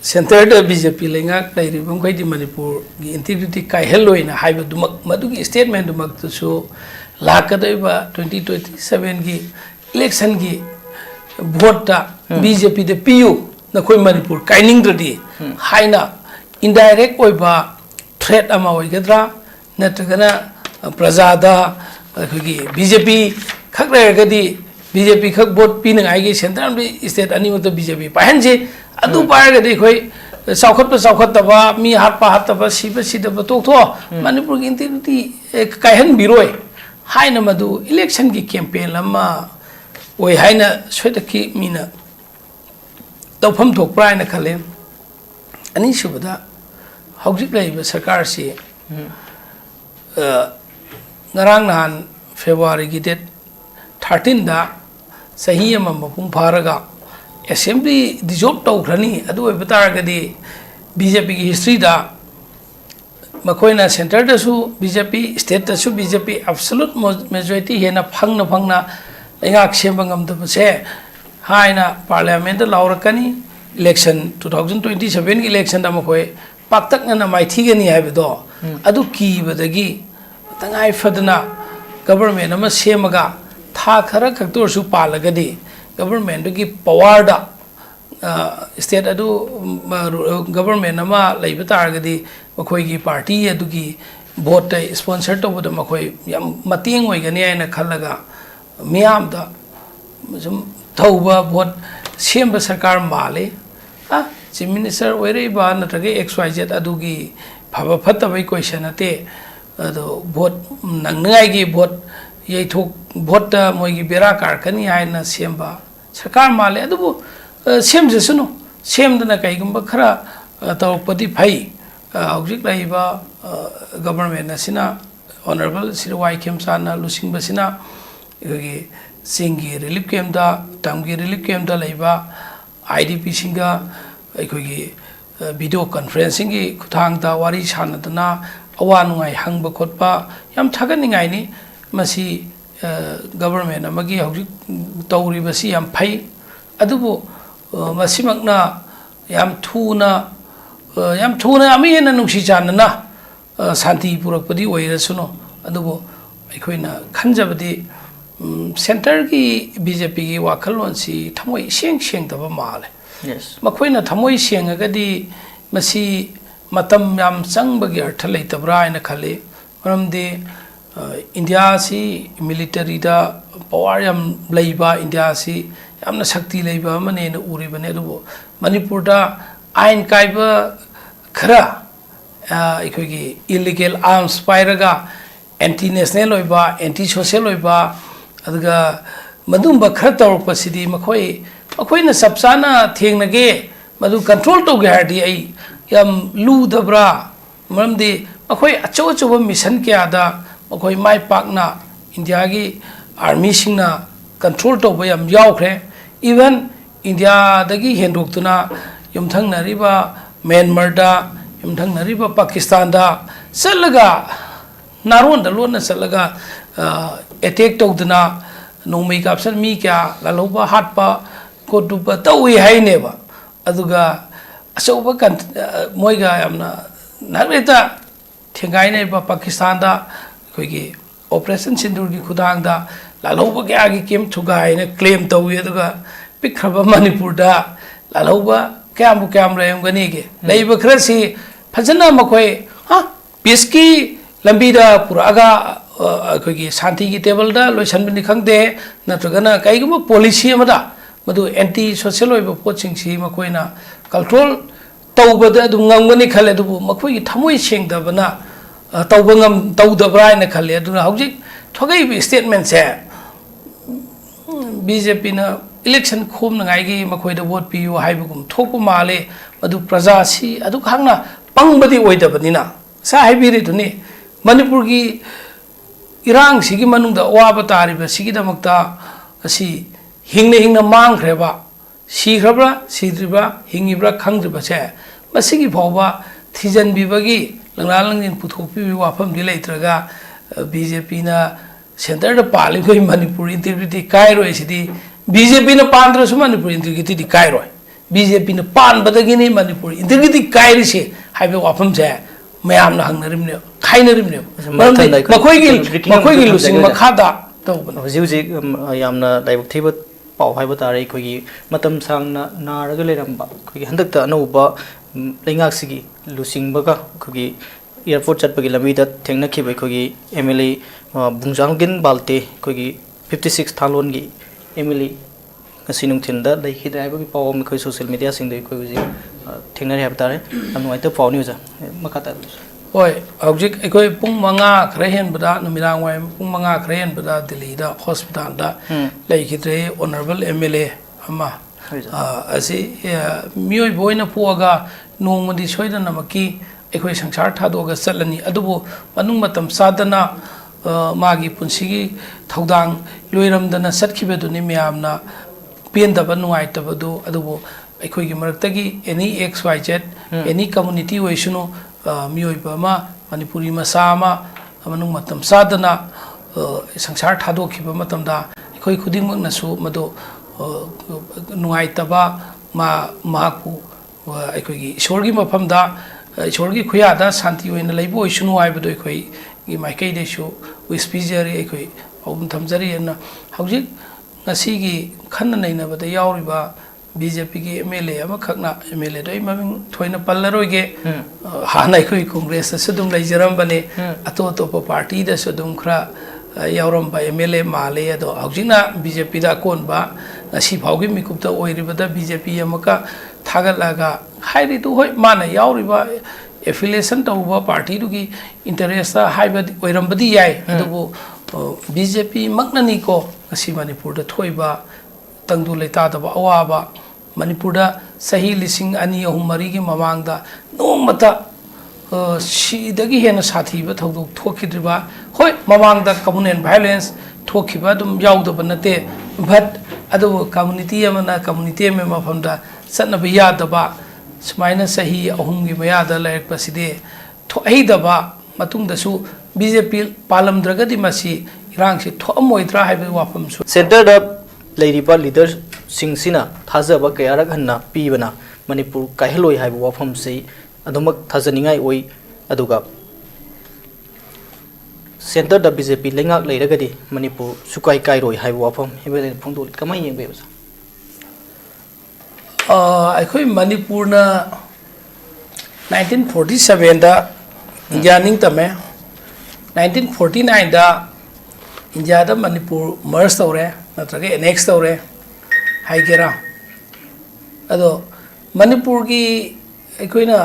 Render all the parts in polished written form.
centre BJP लेंगा लेरी मणिपुर की integrity कायहलोइना हाइबदुमक मदुगी statement दुमकतसु लाकदइबा 2027 की इलेक्शन की वोट बीजेपी दे पियु नखोय मणिपुर काइनिंगद्रदी हाइना इनडायरेक्ट ओइबा थ्रेट अमा ओइगद्रा नत्रगना प्रजादा अखोगी बीजेपी खक लेरगदी बीजेपी खक वोट पीनगाइगी सेंट्रल स्टेट अनिमत बीजेपी पाहनजे अदु पारगदी खोय साउखतबा मी हातपा सिबा सिदबा तोथो मणिपुर की इंटीग्रिटी कायहन बिरोय हाइना मदु इलेक्शन की कैंपेन लमा ओय हाइना सोयदकी मीना तौफम थोकप्रा हाइना खले अनि सुबदा हौजिक लैबा सरकार से ngarang nahan February की डेट 13 दा सही अमा मपुंग फारगा असेंबली डिजॉल्व तौखरनी अदु बतारगदी बीजेपी की हिस्ट्री दा मखोइना सेंटर दसु बीजेपी स्टेट दसु बीजेपी एब्सोल्यूट मेजॉरिटी हेना फंगना लेंगाक सेमबंगम दबसे हाइना पार्लियामेंट लाउरकनी इलेक्शन 2027 की इलेक्शन दा मखोय पाक्तकना माइथीगनी हाइबदो अदु कीबदगी तंगाई फदना गवर्नमेंट अमा सेमगा था खरा खक्तोरसु पालगदी गवर्नमेंट की पावर दा स्टेट अदु गवर्नमेंट अमा लैब तारगदी मखोय की पार्टी अदुगी वोट स्पॉन्सर तौबद मखोय याम मतेंग ओइगनी आइना खल्लगा मियाम दा सम थौबा वोट सेम सरकार माले चीफ मिनिस्टर ओइरेबा नत्रगे XYZ अदुगी फबा फतबई क्वेश्चन अते अदो वोट नंगनाइगी वोट यैथोक वोट मोइगी बेरा कारकनी हाइना सेमबा सरकार माले अदुबु सेम जसुनो सेम दना कईगुंबा खरा तौपदी फई हौजिक लैबा गवर्नमेंट असिना ऑनरेबल सिरवाई खेमसाना लुसिंगबसिना इगी सिंगी रिलीफ कैम्पदा तमगी रिलीफ कैम्पदा लैबा IDP सिंगा अखोगी वीडियो कॉन्फ्रेंसिंग की खुथांगदा वारी सानदना अवा नुंगाई हंग खोटपा याम थागनिंगाइनी मसी गवर्नमेंट अमगी हौजिक तौरिबसी याम फई अदुबु मसिमकना याम थुना अमी हेना नुंसी चानना शांति पुरकपदी ओइरसुनो अदुबु अखोइना खंजबदी सेंटर की बीजेपी की वाखलोनसी थमोय सेंगदबा माले मखोइना थमोय सेंगगदी मसी मतम याम चंगबगी अर्थ लेतबरा हाइना खले मरमदे इंडिया सी मिलिटरी दा पावर याम लैबा इंडिया सी यामना शक्ति लैबा मने न उरिबने अदुबो मणिपुर दा आइन काइबा खरा इखोगी इलीगल आर्म्स पाइरगा एंटी नेशनल ओइबा एंटी सोशल ओइबा अदुगा मदुंबा खरा तौरपसिदी मखोइना सबसाना थेंगनगे मदु कंट्रोल तौगे हारदी आई याम लूदबरा मरमदे मखोइ अचो मिशन क्यादा मखोइ माइ पाकना इंडिया की आर्मी सिंगना कंट्रोल तौबा याम यावख्रे इवन इंडिया दगी हेंदोक्तुना युमथंगनरिबा म्यांमारदा युमथंगनरिबा पाकिस्तान दा चलगा नारोन दा लोन चलगा अटैक तौदना नोंमै काप्सन मी क्या लालौबा हाटपा कोटुपा तौई हाइनेबा अदुगा अचौबा मोइगा यामना नागरेता थेंगाइनेबा पाकिस्तान दा अखोइगी ऑपरेशन सिंदूर की खुदांगदा लालौबा क्यागी केम थुगाइने क्लेम तौई अदुगा पिखरबा मणिपुर दा लालौबा क्या रही के लेब खरसी फजना मखोय पीस की लंबी पुरागा अखोगी शांति की टेबल लोसनबनी खंगदे नत्रगना कईगुम पॉलिसी मधु एंटी सोशल पोचिंगसी मखोयना कंट्रोल तौबद ngamgani khale du मखोई थमोई सेंगदबना तौदब्रा हाइना खले अदुना हौजिक थोगै स्टेटमेंट से बीजेपी ना इलेक्शन खोम नगाइगी मखोइदा वोट पियु हाइबगुम थोप माले मधु प्रजा सी अदु खांगना पंगबदी ओइदबनिना सा हाइबिरि दुनि मणिपुर की इरांग सिगी मनुंगदा अवाबा तारिबा सिगी दमक्ता असि हिंगना मांगख्रेबा सिख्रब्रा सिद्रिबा हिंगिब्रा खंगद्रिबा से मसिगी फौबा थिजनबिबगी लंगलालंगिन पुथोकपिबि वाफम दि लेत्रगा बीजेपी ना सेंटर द पाली कोई मणिपुर इंटीग्रिटी कायरोय सिदी बीजेपी ना पांद्रसु मणिपुर इंटीग्रिटी कायरोय BJP ने पान बदगिनी मणिपुर इंटीग्रिटी कायरिसे हाइबे वाफम से मैम हंगनरिमने खाइनरिमने मखोइगी लुसिंग मखादा तौबन हजि हजि यामना लाइबक थेब पाव हाइब तारे अखोगी मतम सांगना नारग लेरंबा अखोगी हंदक त अनौबा लेंगाक सिगी लुसिंगबगा अखोगी एयरपोर्ट चटपगी लंबी द थेंगनखिब अखोगी MLA बुंजांगिन बाल्टे अखोगी 56 थालोन गी MLA ngasi nungthin da leikhi dai bagi paw mi khoi social media sing dei khoi ji thengnari hab tare am noi ta paw news makata oi object ekoi pung manga khre hen bada numirang wai pung manga khre hen bada Delhi da hospital da leikhi tre honorable MLA ama asi mioi boina puaga nongmadi soidana maki ekoi sangsar thadoga chalani adubu manung matam sadana magi punsigi thaudang loiramdana satkibeduni miyamna पेंदब नुआइतबदो अदुबो अखोइगी मरक्तगी any XYZ any community ओइसनो मियोइबमा मणिपुरी मसामा मनुंग मतम सादना संसार थादोखिबा मतमदा अखोइ खुदिंगमकनसु मदो नुआइतबा माकु अखोइगी ईश्वरगी मफमदा ईश्वरगी खुयादा शांति ओइना लैबो ओइसनो आइबदो अखोइगी माइकैदेसु विस्पिजरी अखोइ औम थमजरी न हौजिक ngasi khanna naina bada yauriba BJP ki MLA ama khakna MLA doi maming thoina pallaroi ge hanai khoi congress sudum laijaram bane ato to party da sudum khra yauram ba MLA male ado haujina BJP da kon ba ngasi phaugi mikup da oiriba da BJP amaka thagalaga hairi tu hoi mana yauriba affiliation to ba party du ki interest da haiba oiram badi yai ado BJP maknani ko ngasi manipur da thoiba tangdu leita da ba awaba manipur da sahi lising ani ahum mari gi mamang da nongmata si dagi hena sathi ba thogdu thokidriba hoi mamang da communal violence thokiba dum yauda banate but adu community amana community me mafam da satna ba ya da ba sumaina sahi ahum gi maya da laik paside thoi da ba matung da su BJP palam dragadi masi irang si thomoidra haibe wafam su center da leiriba leaders singsina thajaba kayarak hanna pibana manipur kaheloi haibe wafam sei adumak thajaningai oi aduga center da BJP lengak leiragadi manipur sukai kairoi haibe wafam hebele phongdol kamai yengbe basa akhoi manipur na 1947 da india ning tame 1949 da India da Manipur merge tawre natraga annex tawre haigera ado Manipur gi ekoina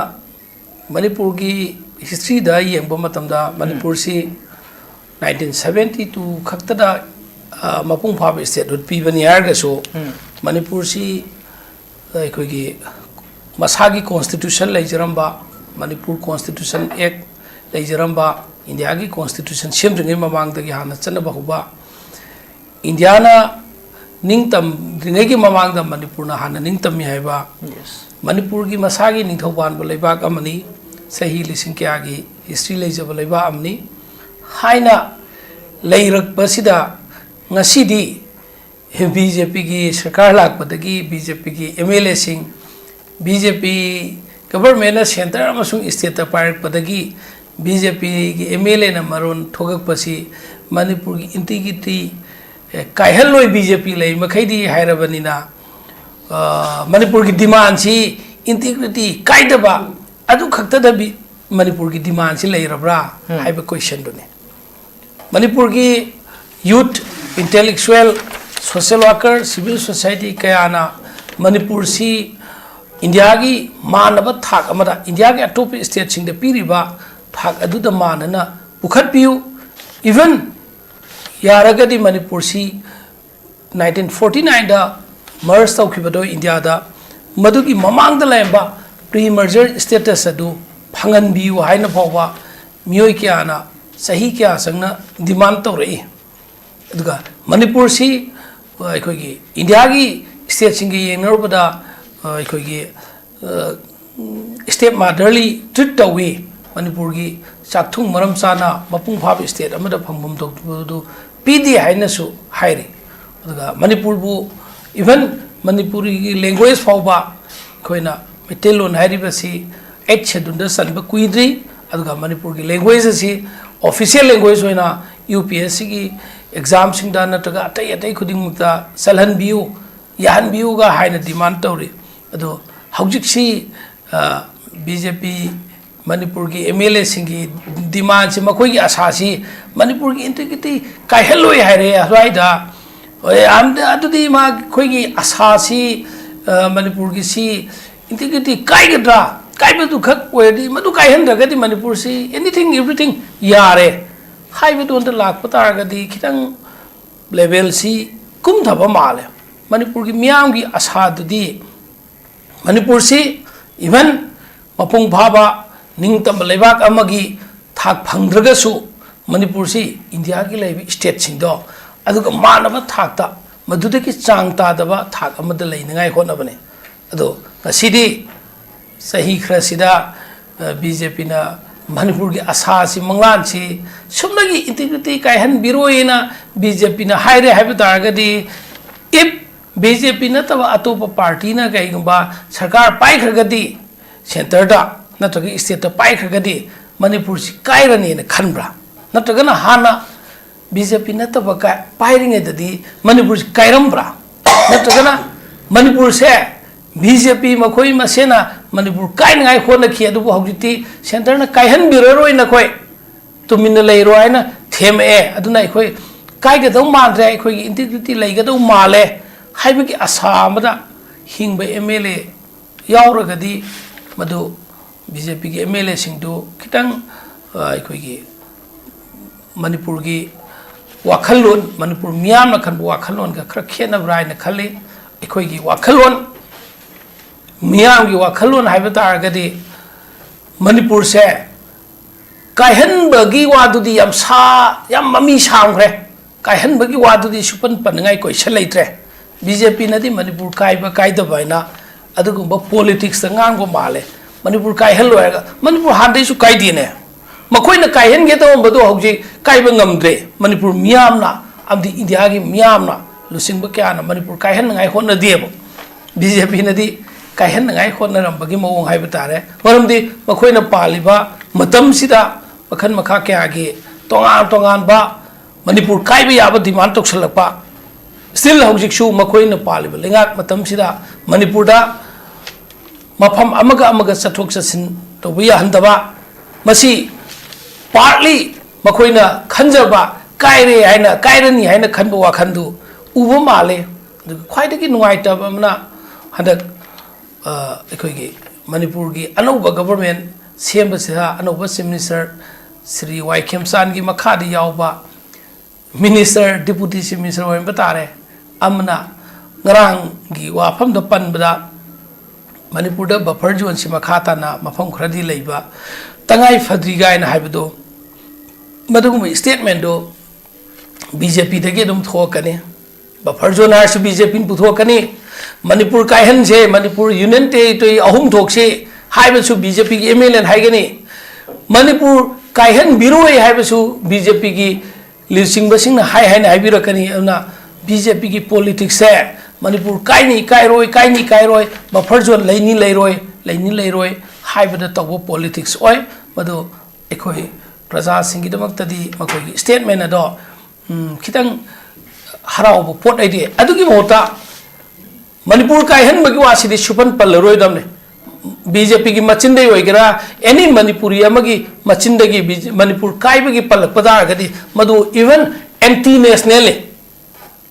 Manipur gi history da yengba matam da Manipur si 1972 khakta da mapung phab state rut pi bani yar ga so Manipur si ekoi gi masagi constitution leijaramba Manipur constitution act leijaramba India की constitution सेमद्रिङै ममांगदगी हाना चनबा हुबा Indiana निंगतम द्रिङैगी ममांगदा मणिपुरना हाना निंगतमी हाइबा मणिपुर की मसागी निंगथौबान बलैबाक अमनी सही लिसिंग क्यागी history लेजब लैबा अमनी हाइना लैरकबसिदा ngasiदी BJP की सरकार लाकपदगी BJP की MLA Singh BJP government centre अमसुंग state पारकपदगी BJP की MLA ना मरोन थोगक पसी मणिपुर की इंटीग्रिटी कायहलोई BJP लई मखैदी हायरबनिना मणिपुर की डिमांड सी इंटीग्रिटी कायदबा अदु खक्तदा भी मणिपुर की डिमांड सी लैरब्रा हाइब क्वेश्चन दुने मणिपुर की youth intellectual social worker civil society कयाना मणिपुर सी इंडिया की मानव थाक अमदा इंडिया के अटोप स्टेट सिंग द पीरिबा थाक अदुदा मानना पुखत पियु इवन यारगदी मणिपुर सी 1949 दा मर्ज तौखिबदो इंडिया दा मदुगी ममांग दा लेबा प्री मर्जर स्टेटस अदु फंगन बियु हाइना फावबा मियोय क्याना सही क्या संगना डिमांड तौरई अदुगा मणिपुर सी अखोगी इंडिया की स्टेट सिंगी येंगरबदा अखोगी स्टेट मदरली ट्रीट तौवी मणिपुर की चाथुंग मरम चाना मपुंग फाब स्टेट अमदा फंगबम तौदु पीदी हाइनसु हाइरी अदुगा मणिपुर बु इवन मणिपुरी की लैंग्वेज फावबा ꯑꯩꯈꯣꯏꯅ ꯃꯩꯇꯩꯂꯣꯟ ꯍꯥꯏꯔꯤꯕꯁꯤ 8th ꯁꯦꯗꯨꯜꯗ ꯆꯟꯕ ꯀꯨꯏꯗ꯭ꯔꯤ ꯑꯗꯨꯒ ꯃꯅꯤꯄꯨꯔꯒꯤ ꯂꯦꯡꯒ꯭ꯋꯦꯖ ꯑꯁꯤ ꯑꯣꯐꯤꯁꯤꯌꯦꯜ ꯂꯦꯡꯒ꯭ꯋꯦꯖ ꯑꯣꯏꯅ UPSCꯒꯤ ꯑꯦꯛꯖꯥꯝꯁꯤꯡꯗ ꯅꯠꯇ꯭ꯔꯒ ꯑꯇꯩ ꯑꯇꯩ ꯈꯨꯗꯤꯡꯃꯛꯇ ꯆꯜꯍꯟꯕꯤꯌꯨ ꯌꯥꯍꯟꯕꯤꯌꯨꯒ ꯍꯥꯏꯅ ꯗꯤꯃꯥꯟ ꯇꯧꯔꯤ ꯑꯗꯣ ꯍꯧꯖꯤꯛꯁꯤ BJP ꯃꯅꯤꯄꯨꯔꯒꯤ MLA ꯁꯤꯡꯒꯤ ꯗꯤꯃꯥꯟꯁꯤ ꯃꯈꯣꯏꯒꯤ ꯑꯁꯥꯁꯤ ꯃꯅꯤꯄꯨꯔꯒꯤ ꯏꯟꯇꯤꯒ꯭ꯔꯤꯇꯤ ꯀꯥꯏꯍꯜꯂꯣꯏ ꯍꯥꯏꯔꯦ ꯑꯁ꯭ꯋꯥꯏꯗ ꯑꯗꯨꯗꯤ ꯑꯩꯈꯣꯏꯒꯤ ꯑꯁꯥꯁꯤ ꯃꯅꯤꯄꯨꯔꯒꯤꯁꯤ integrity कायगद्रा कायबदु खक ओयदि मदु कायहनद्रगदि Manipur say anything everything यारे हाइबदोंद लाखप तारगदि खितंग लेवल सी कुमथब माले मणिपुर की मियाम की आशादुदि मणिपुर से इवन मपुंग भाबा निंगतम लेबाक अमगी थाक फंगद्रगसु मणिपुर से इंडिया की लेबि स्टेट सिंगदो अदुग मानब थाकता मदुदगी चांग तादबा थाक अमद लेनिंगाय होनबने अदो ngасidi sahi khrasida BJP na manipur gi asa si manglan si sumnagi integrity kaihan biroina BJP na haire haiba taragadi if BJP na taba atopa party na kaigumba sarkar pai khragadi center da natragi state ta pai khragadi manipur si kairani na khanbra natraga na hana BJP na taba ka pairing edadi manipur si kairambra natraga na manipur se BJP मखोई मसेना Manipur कायनगाय होनखि अदुबो हौजिति सेंटरना कायहन बिररोय नखोय Tumin लेरोय ना थेमे अदुना अखोय कायगदौ मानद्रे अखोय integrity लेगदौ माले हाइबगी आशा अमदा हिंगबे MLA यावरगदि मदु BJP की MLA सिंगदु खितंग अखोयगी Manipur की वाखलोन मणिपुर मियामना खनबो वाखलोन का खर खेनब्रायना खल्ली अखोयगी वाखलोन मियाम की वाखलोन है तारगदी मणिपुर से कायहनबगी वादुदी याम सा याम ममी सांग्रे कायहनबगी वादुदी सुपन पनगाय क्वेश्चन लेत्रे BJP नदी मणिपुर कायबा कायदबायना अदुगुंबा पॉलिटिक्स तंगांगो माले मणिपुर कायहन लोयगा मणिपुर हांदैसु कायदिने मखोयना कायहन गे तोंबदो हौजी कायबा ngамद्रे मणिपुर मियामना अमदि इंडिया की मियामना लुसिंबा क्याना मणिपुर कायहनगाय होनदिएबो BJP नदी कायहन नगाय होनरंबगी मवों हाइब तारे मरमदि मखोयना पालिबा मतमसिदा मखन मखा क्यागी तोंगान बा मणिपुर कायबा याबा डिमांड तोक्सलपा स्टिल हौजिकसु मखोयना पालिबा लेंगाक मतमसिदा मणिपुरदा मफम अमगा चथोक चसिन तोबा याहनदबा मसी पार्टली मखोयना खंजबा कायरे हायना कायरनी हायना खनबा वाखनदु उबा माले ख्वाइदगी नुवाइतबा मना हदक अखोगी मणिपुर की अनौब गवर्नमेंट सेमबसिदा अनौब chief minister Shri Y Khemchand की मखादी यावबा मिनिस्टर डिप्यूटी चीफ मिनिस्टर होइबा तारे अमना ngरang की वाफम द पनबदा मणिपुर द बफर जोन सि मखाताना मफम खरदी लेबा तंगाई फद्री गायना हाइबदो मदुगुम स्टेटमेंट दो BJP दगे दम थोकने बफर जोन हारसु BJP पुथोकने मणिपुर कायहन से मणिपुर यूनियन टेरिटरी अहुम थोकसे हाइबसु BJP की MLA हाइगने मणिपुर कायहन बिरोय हाइबसु BJP की लिसिंग बसिंग हाइ हाइना हाइबिरकनी अना BJP की पॉलिटिक्स है मणिपुर कायनी कायरोय बफर जोन लेनी लेरोय हाइबदा तबो पॉलिटिक्स ओय मदो एखोय प्रजा सिंगी दमक्तदी मखोय स्टेटमेंट अदो खितंग हरावबो पोट आइदि अदुगी मोता मणिपुर कायहन बगी वासिदी सुपन पल्लरोयदमने BJP की मचिंदे होइगरा एनी मणिपुरी अमगी मचिंदगी मणिपुर कायबगी पल्लकपदारगदी मदु इवन एंटी नेशनल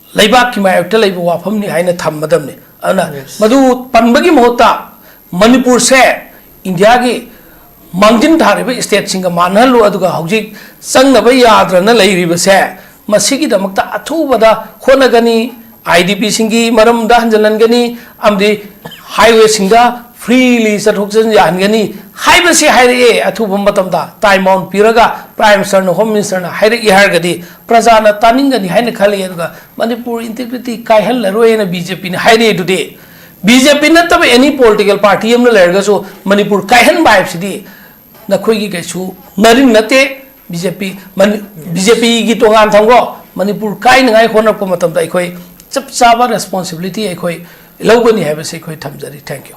लेबाक की मायक्ट लेब वाफमनी हाइना थम्मदमने अना मदु पनबगी मोता मणिपुर से इंडिया की मांगजिन थारिबे स्टेट सिंग मानहलो अदुगा हौजिक संगबा याद्रना लेरिबसे मसिगी दमक्ता अथुबदा होनगनी IDP सिंगी मरम दा हंजलनगनी अमदि हाईवे सिंगा फ्रीली चथोकजन यानगनी हाइबसे हाइरे अथुब मतमदा टाइम आउट पिरगा प्राइम मिनिस्टर होम मिनिस्टर हाइरे हारगदी प्रजाना तानिंगनी हाइना खले अदुगा मणिपुर इंटीग्रिटी कायहन लरोयना BJP ने हाइरे दुदे BJP नतब एनी पॉलिटिकल पार्टी हमने लेरगसो मणिपुर कायहन बाइबसिदी नखोयगी कैसु नरिन नते BJP की तोगान थंगो मणिपुर कायनगाय होनरको मतमदा अखोय चप चाबा रेस्पॉन्सिबिलिटी अखोय लौगनी हैबसे अखोय थमजरी थैंक यू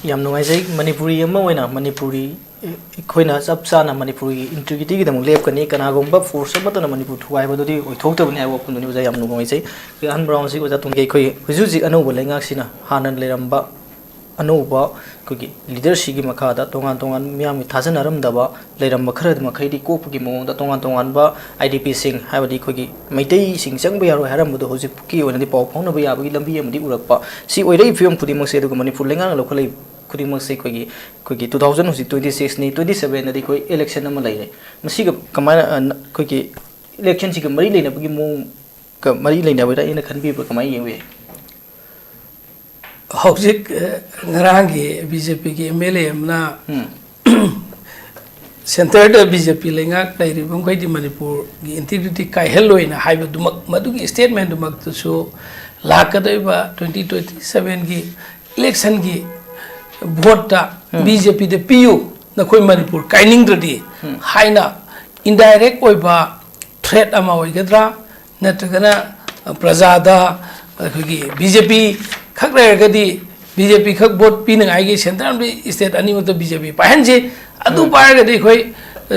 ꯌꯥꯝ ꯅꯨꯡꯉꯥꯏꯖꯩ ꯃꯅꯤꯄꯨꯔꯤ ꯑꯃ ꯑꯣꯏꯅ ꯃꯅꯤꯄꯨꯔꯤ ꯑꯩꯈꯣꯏꯅ ꯆꯞ ꯆꯥꯅ ꯃꯅꯤꯄꯨꯔꯒꯤ ꯏꯟꯇꯤꯒ꯭ꯔꯤꯇꯤꯒꯤꯗꯃꯛ ꯂꯦꯞꯀꯅꯤ ꯀꯅꯥꯒꯨꯝꯕ ꯐꯣꯔꯁ ꯑꯃꯠꯇꯅ ꯃꯅꯤꯄꯨꯔ ꯊꯨꯒꯥꯏꯕꯗꯨꯗꯤ ꯑꯣꯏꯊꯣꯛꯇꯕꯅꯤ ꯍꯥꯏꯕ ꯋꯥꯐꯝꯗꯨꯅꯤ ꯑꯣꯖꯥ ꯌꯥꯝ ꯅꯨꯡꯉꯥꯏꯖꯩ ꯑꯍꯟ ꯕ꯭ꯔꯥꯎꯟꯁꯤ ꯑꯣꯖꯥ ꯇꯨꯡꯒꯤ ꯑꯩꯈꯣꯏ ꯍꯧꯖꯤꯛ ꯍꯧꯖꯤꯛ ꯑꯅꯧꯕ ꯂꯩꯉꯥꯛꯁꯤꯅ ꯍꯥꯟꯅ ꯂꯩꯔꯝꯕ ꯑꯅꯧꯕ ꯑꯩꯈꯣꯏꯒꯤ ꯂꯤꯗꯔꯁꯤꯒꯤ ꯃꯈꯥꯗ ꯇꯣꯉꯥꯟ ꯇꯣꯉꯥꯟ ꯃꯤꯌꯥꯝꯒꯤ ꯊꯥꯖꯅꯔꯝꯗꯕ ꯂꯩꯔꯝꯕ ꯈꯔ ꯃꯈꯩꯗꯤ ꯀꯣꯛꯄꯒꯤ ꯃꯑꯣꯡꯗ ꯇꯣꯉꯥꯟ ꯇꯣꯉꯥꯟꯕ IDPꯁꯤꯡ ꯍꯥꯏꯕꯗꯤ ꯑꯩꯈꯣꯏꯒꯤ ꯃꯩꯇꯩꯁꯤꯡ ꯆꯪꯕ ꯌꯥꯔꯣꯏ ꯍꯥꯏꯔꯝꯕꯗꯣ ꯍꯧꯖꯤꯛꯀꯤ ꯑꯣꯏꯅꯗꯤ ꯄꯥꯎ ꯐꯥꯎꯅꯕ ꯌꯥꯕꯒꯤ ꯂꯝꯕꯤ ꯑꯃꯗꯤ ꯎꯔꯛꯄ ꯁꯤ ꯑꯣꯏꯔꯛꯏ ꯐꯤꯕꯝ ꯈꯨꯗꯤꯡꯃꯛꯁꯦ ꯑꯗꯨꯒ ꯃꯅꯤꯄꯨꯔ ꯂꯩꯉꯥꯛꯅ ꯂꯧꯈꯠꯂꯛꯏ ꯈꯨꯗꯤꯡꯃꯛꯁꯦ ꯑꯩꯈꯣꯏꯒꯤ 2026ꯅꯤ 27ꯅꯗꯤ ꯑꯩꯈꯣꯏ ꯏꯂꯦꯛꯁꯟ ꯑꯃ ꯂꯩꯔꯦ ꯃꯁꯤꯒ ꯀꯃꯥꯏꯅ ꯑꯩꯈꯣꯏꯒꯤ ꯏꯂꯦꯛꯁꯟꯁꯤꯒ ꯃꯔꯤ ꯂꯩꯅꯕꯒꯤ ꯃꯑꯣꯡꯒ ꯃꯔꯤ ꯂꯩꯅꯕꯗ ꯑꯩꯅ ꯈꯟꯕꯤꯕ ꯀꯃꯥꯏꯅ ꯌꯦꯡꯕ ꯌꯥꯏ ꯍꯧꯖꯤꯛ ꯉꯔꯥꯡꯒꯤ BJPꯒꯤ MLA ꯑꯃꯅ ꯁꯦꯟꯇꯔꯗ BJP ꯂꯩꯉꯥꯛ ꯂꯩꯔꯤꯕ ꯃꯈꯩꯗꯤ ꯃꯅꯤꯄꯨꯔꯒꯤ ꯏꯟꯇꯤꯒ꯭ꯔꯤꯇꯤ ꯀꯥꯏꯍꯜꯂꯣꯏꯅ ꯍꯥꯏꯕꯗꯨꯃꯛ ꯃꯗꯨꯒꯤ ꯁ꯭ꯇꯦꯠꯃꯦꯟꯗꯨꯃꯛꯇꯁꯨ ꯂꯥꯛꯀꯗꯧꯔꯤꯕ 2027ꯒꯤ इलेक्शन की वोट बीजेपी दे पियु नखोई मणिपुर काइनिंग्रदी हाइना इनडायरेक्ट ओइबा थ्रेट अमा ओइगद्रा नत्रगना प्रजादा अखोगी बीजेपी खक रेगदी बीजेपी खक वोट पिनगाइगी सेंट्रल स्टेट अनिमत बीजेपी पाहनजे अदु पारगदी खोई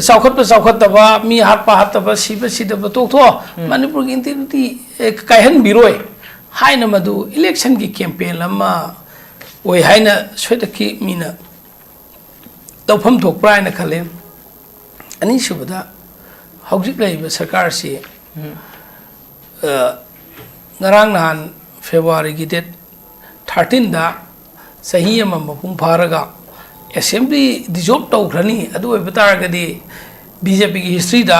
साउखतबा मी हातपा सिबा सिदबा तोक्थो मणिपुर की इंटिग्रिटी काइहन बिरोय हाइना मदु इलेक्शन की कैंपेन लमा ओइ हाइना सोइदकी मीना तौफम थोकप्रा हाइना खले अनि सुबदा हौजिक लैबा सरकार से ngarang nahan February की डेट 13 दा सही अमा मपुंग फारगा असेंबली डिजॉल्व तौखरनी अदु ओइ बतारगदी बीजेपी की हिस्ट्री दा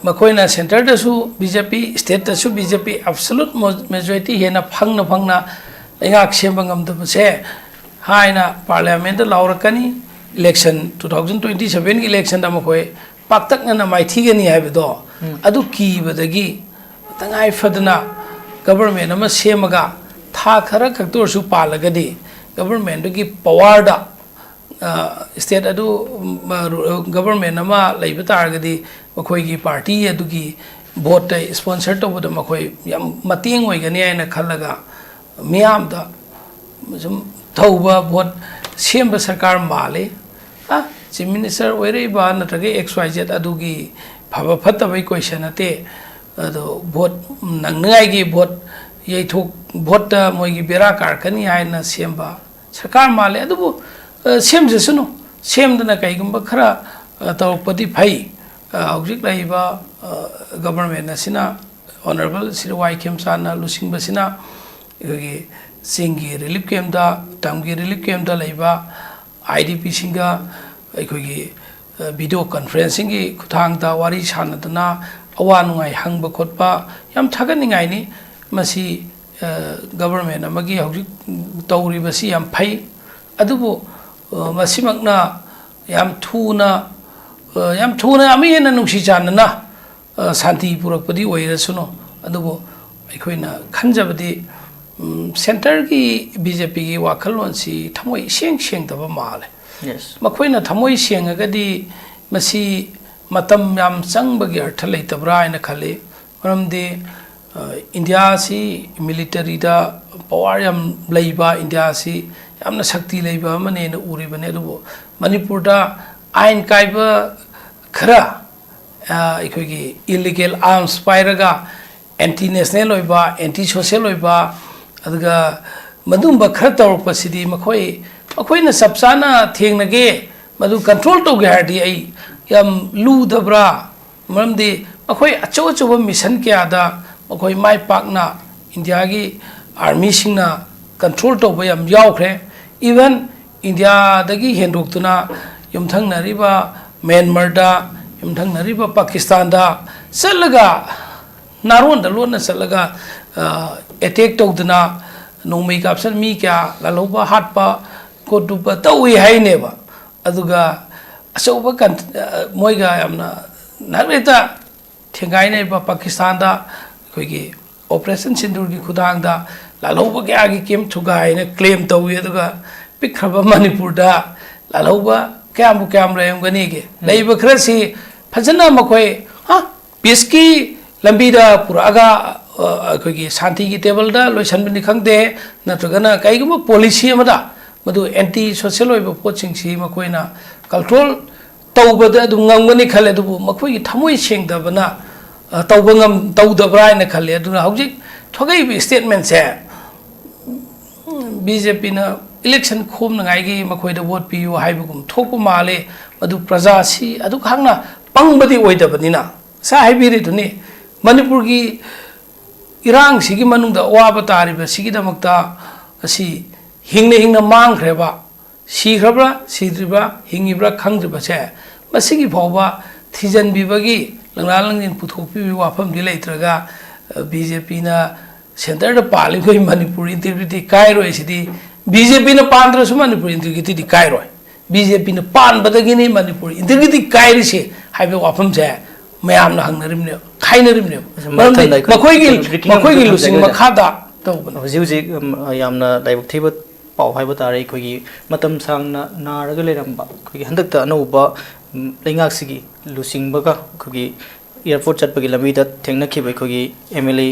मखोइना सेंटर दसु बीजेपी स्टेट दसु बीजेपी एब्सोल्यूट मेजॉरिटी हेना फंगना लेंगाक सेमबंगमदबसे हाइना पार्लियामेंट लाउरकनी इलेक्शन 2027 की इलेक्शन दा मखोइ पाक्तकना माइथीगनी हाइबदो अदु कीबदगी तंगाई फदना गवर्नमेंट अमा सेमगा था खरा खक्तोरसु पालगदी गवर्नमेंट की पावर दा स्टेट अदु गवर्नमेंट अमा लैब तारगदी मखोइगी पार्टी अदुगी वोट स्पॉन्सर तौबद मखोइ याम मतेंग ओइगनी आइना खल्लगा मियाम दा सम थौबा वोट सेम सरकार माले चीफ मिनिस्टर ओइरेबा नत्रगे XYZ अदुगी फबा फतबई क्वेश्चन अते अदो वोट नंगनाइगी वोट यैथोक वोट मोइगी बेरा कारकनी हाइना सेमबा सरकार माले अदुबु सेमजसुनु सेमदना कईगुंबा खरा तौरपदि फै हौजिक लैबा गवर्नमेंट असिना ऑनरेबल सिरवाई खेमसाना लुसिंगबसिना इगि सिंगी रिलीफ कैम्पदा तमगी रिलीफ कैम्पदा लैबा IDP सिंगा अखोगी वीडियो कॉन्फ्रेंसिंग की खुथांगदा वारी सानदना अवा नुंगाई हंगबा खोटबा याम थागनिंगाइनी मसी गवर्नमेंट अमगी हौजिक तौरिबसी याम फै अदुबु मसिमकना याम थुना अमी हेना नुंसी जानना शांति पुरकपदी ओइरसुनो अदुबु अखोइना खंजबदी सेंटर की BJP की वाखलोनसी थमोइ सेंगदबा माले मखोइना थमोइ सेंगगदी मसी मतम याम चंगबगी अर्थ लेतबरा आइना खले मरमदे इंडिया सी मिलिटरी दा पावर याम लैबा इंडिया सी यामना शक्ति लैबा मने न उरिबने दुबो मणिपुर दा आइन काइबा खरा इखोगी इलीगल आर्म्स पाइरगा एंटी नेशनल ओइबा एंटी सोशल ओइबा अदुगा मदुंबा खरा तौरपसिदी मखोइना सबसाना थेंगनगे मदु कंट्रोल तौगे हारदी आई याम लूदबरा मरमदे मखोइ अचो मिशन क्यादा मखोइ माइ पाकना इंडिया की आर्मी सिंगना कंट्रोल तौबा याम यावख्रे इवन इंडिया दगी हेंदोक्तुना युमथंगनरिबा म्यांमार दा युमथंगनरिबा पाकिस्तान दा चलगा नारोन दा लोन चलगा अटैक तौदना नोंमै काप्सन मी क्या लालौबा हाटपा कोटुपा तौइ हाइनेबा अदुगा अचौबा मोइगा यामना नागरेता थेंगाइनेबा पाकिस्तान दा कोइगी ऑपरेशन सिंदूर की खुदांग दा लालौबा क्यागी केम थुगाइने क्लेम तौइ अदुगा पिखरबा मणिपुर दा लालौबा क्याम लेमगनी के लैब खरसी फजना मखोइ पीस की लंबी दा पुरागा अखोगी शांति की टेबल दा लोइसनबनि खंगदे नत्रगना कईगुम पॉलिसी अमदा मधु एंटी सोशल होइबो पोचिंगसी मखोइना कंट्रोल तौबदा अदु ngamgani khale अदु मखोइ थमोइ सेंगदबना तौब ngam तौदब्रा इन खले अदु हौजिक थोगै स्टेटमेंट से बीजेपी ना इलेक्शन खोम नगाइगी मखोइदा वोट पियु हाइबगुम थोकु माले मधु प्रजा सी अदु खांगना पंगबदी ओइदबनिना सा हाइबिरि दुनि मणिपुर की इरांग सिगी मनुंगदा अवाब तारिबा सिगिदमक्ता असि हिंगने हिंगना मांगख्रेबा सिख्रब्रा सिद्रिबा हिंगिब्रा खंग्रिबा से मसिगी फावबा थिजनबिबगी लंगला लंगिन पुथोकपि वाफम दि लेत्रगा बीजेपी ना सेंटर द पाली कोई मणिपुर इंटीग्रिटी कायरोय सिदी बीजेपी ना पांद्रसु मणिपुर इंटीग्रिटी कायरोय बीजेपी ना पानबदगिनी मणिपुर इंटीग्रिटी कायरिसे हाइबे वाफम से मैम हंगनरिमने खाइनरिमने मखोइगी लुसिंग मखादा तौबन हजि हजि यामना लाइबक थेब पाव हाइब तारे अखोइगी मतम सांगना नारग लेरंबा अखोइगी हंदकता अनौबा लेंगाक सिगी लुसिंगबगा अखोइगी एयरपोर्ट चटपगी लमीदा थेंगनखिब अखोइगी एमएलए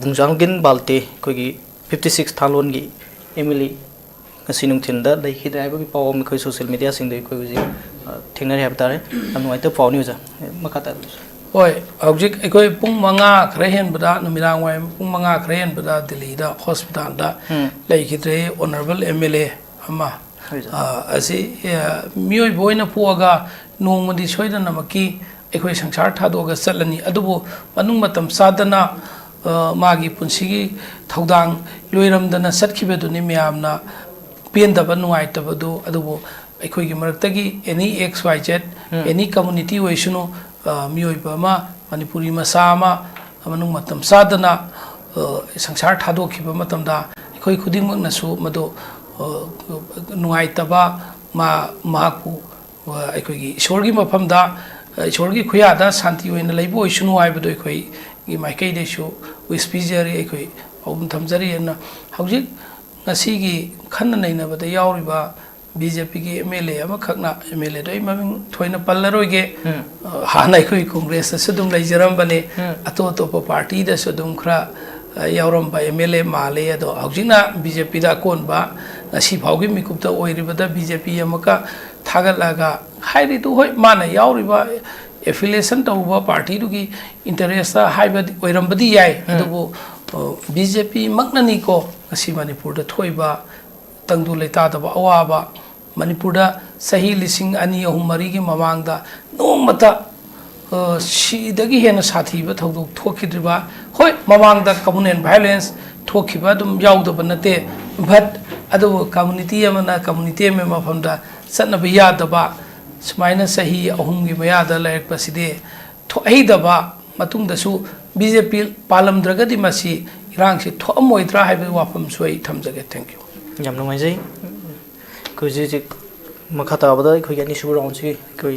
बुंजांगिन बाल्टे अखोइगी 56 थालोनगी MLA ngasi nungthinda leikhi driver ki paw mkhoi social media sing dei khoi ji thengna heb tare amnoi to paw news makata oi object ekoi pung manga khre hen bada numirang wai pung manga khre hen bada delhi da hospital da leikhi tre honorable mla ama asi mioi boina puaga nongmadi soida namaki ekoi sangsar thadoga chatlani adubu manung matam sadana magi punsigi thodang loiramdana satkibeduni miyamna पेंदब नुआइतबदु अदुबो अखोइगी मरक्तगी any X Y Z any community ओइसनो मियोइबमा मणिपुरी मसामा मनुंग मतम सादना संसार थादोखिबा मतमदा अखोइ खुदिंगमकनसु मदो नुआइतबा माकु अखोइगी ईश्वरगी मफमदा ईश्वरगी खुयादा शांति ओइना लैबो ओइसनो आइबदो अखोइ गी माइकैदेसु विस्पिजरी अखोइ औम थमजरी एना हौजिक नसीगी खन्न नैनबद यावरिबा बीजेपी की एमएलए अमखकना एमएलए दो ममिंग थोइना पल्लरोगे हानाय खोइ कांग्रेस सदुम लैजरमबने अतो अतोप पार्टी द सदुम खरा यावरमबा एमएलए माले अदो हौजिना बीजेपी दा कोनबा नसी फावगी मिकुपता ओइरिबदा बीजेपी अमका थागलागा हाइरि तो होय माना यावरिबा एफिलिएशन तौबा पार्टी दुगी इंटरेस्ट हाइबदी ओइरमबदी याय अदुबो बीजेपी मकननी को असी मणिपुर थोइबा तंगदु लेतादबा अवाबा मणिपुर सही लिसिंग अनी अहुम मरी की ममांगदा नोमता सिदगी हेन साथीबा थौदोक थोखिद्रिबा होय ममांगदा कम्युनल वायलेंस थोखिबा दुम याउदबा नते बट अदो कम्युनिटी अमना कम्युनिटी में मफमदा सनब यादबा सुमाइना सही अहुम की मयादा लेरपसिदे थोइदबा मतुंगदसु बीजेपी पालमद्रगदी मसी इरांग से थोमोइद्रा हाइबे वाफम सोई थमजगे थैंक यू याम नुंगाइजै कुजी मखा ताबदा खोइ यानि सुबु राउंड से कोई